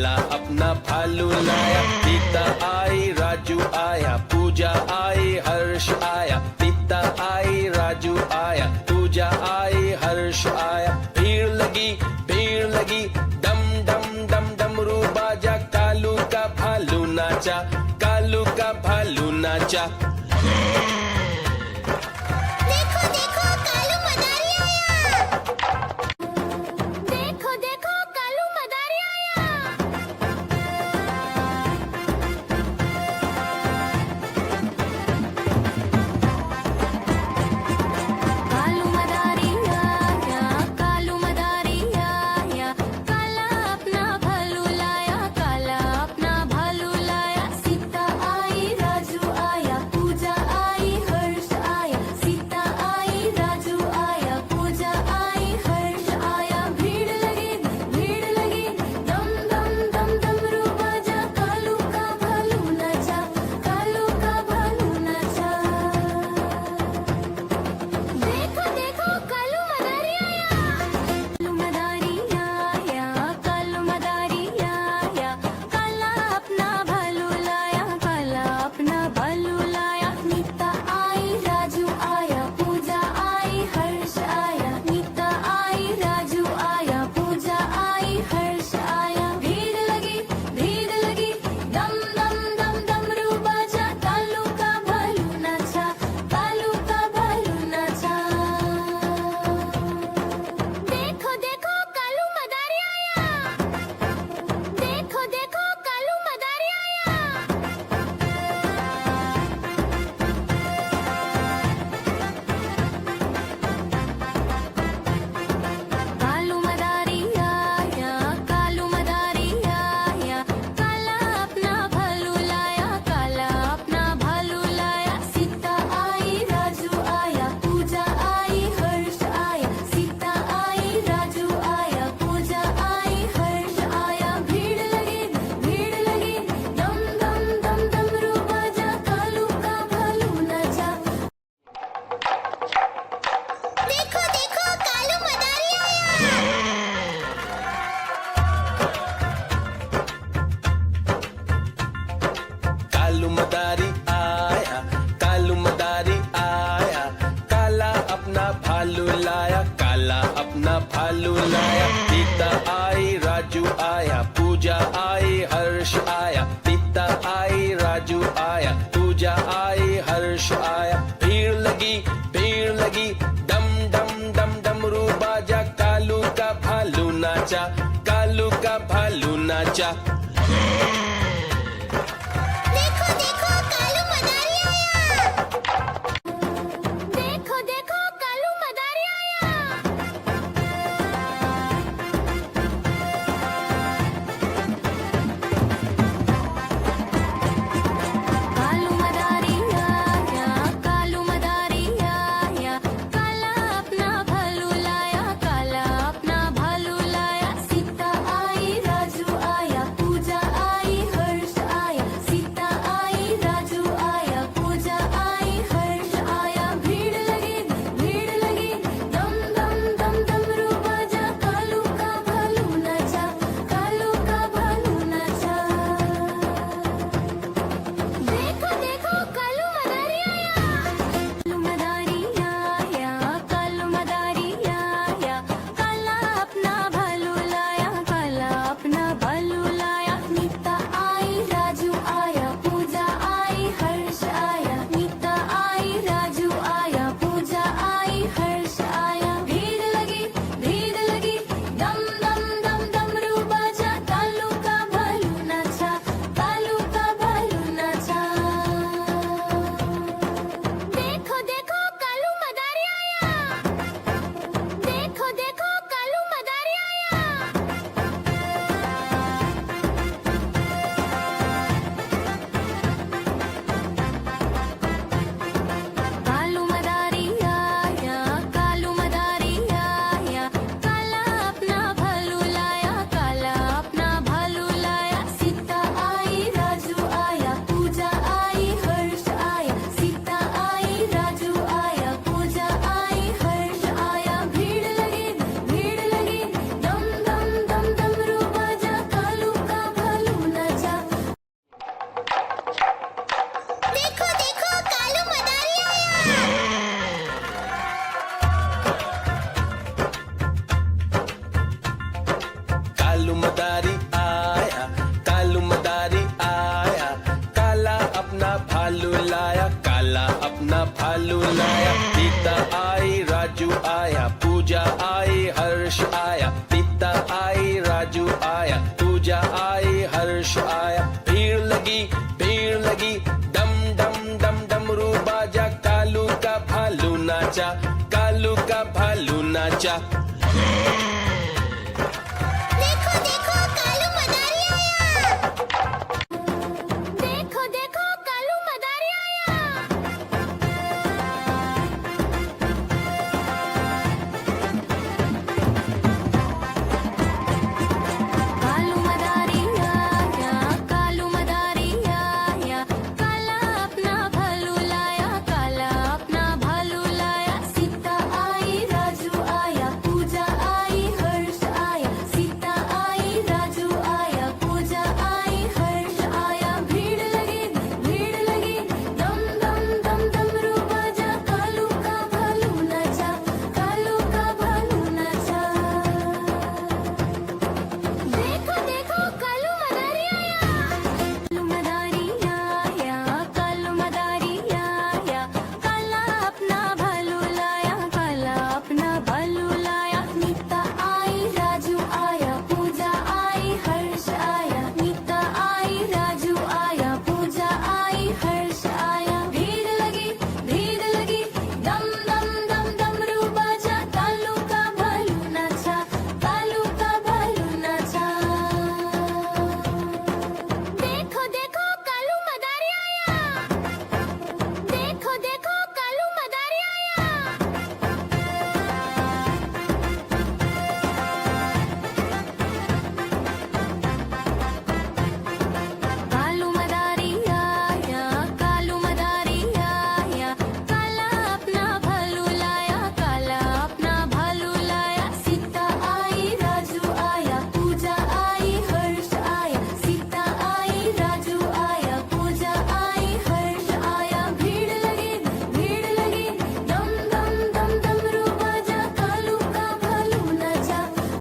काला अपना भालू लाया। सीता आई, राजू आया, पूजा आई, हर्ष आया। सीता आई, राजू आया, पूजा आई, हर्ष आया। भीड़ लगी, डम डम डम डमरू बाजा। कालू का भालू नाचा, कालू का भालू नाचा। देखो देखो कालू मदारी आया। देखो देखो कालू मदारी आया। कालू मदारी आया, कालू मदारी आया। काला अपना भालू लाया, काला अपना भालू लाया। सीता आई, राजू आया, पूजा आई, हर्ष आया। सीता आई, राजू आया, पूजा आई, हर्ष आया। भीड़ लगी, दम दम दम डमरू बाजा। कालू का भालू नाचा, कालू का भालू नाचा। देखो देखो कालू मदारी आया। कालू मदारी आया, कालू मदारी आया। काला अपना भालू लाया, काला अपना भालू लाया। नीता आई, राजू आया, पूजा आई, हर्ष आया। नीता आई, राजू आया, पूजा आई, हर्ष आया। भीड़ लगी, दम दम दम डमरू बाजा। कालू का भालू नाचा, कालू का भालू नाचा। देखो देखो कालू मदारी आया। देखो देखो कालू मदारी आया। कालू मदारी आया, कालू मदारी आया। काला अपना भालू लाया, काला अपना भालू लाया। सीता आई, राजू आया, पूजा आई, हर्ष आया। सीता आई, राजू आया, पूजा आई, हर्ष आया। भीड़ लगी, दम दम दम डमरू बाजा। कालू का भालू नाचा। देखो देखो कालू मदारी आया। कालू मदारी आया, कालू मदारी आया। काला अपना भालू लाया, काला अपना भालू लाया। सीता आई, राजू आया, पूजा आई, हर्ष आया। सीता आई, राजू आया, पूजा आई, हर्ष आया। भीड़ लगी, डम डम डम डमरू बाजा। कालू का भालू नाचा, कालू का भालू नाचा। देखो देखो कालू मदारी आया। देखो देखो कालू मदारी आया। कालू मदारी आया, कालू मदारी आया। काला अपना भालू लाया, काला अपना भालू लाया। सीता आई, राजू आया, पूजा आई, कालू मदारी आया, कालू मदारी आया, काला अपना भालू लाया, काला अपना भालू लाया। सीता आई, राजू आया, पूजा आई, हर्ष आया, सीता आई, राजू आया, पूजा आई, हर्ष आया।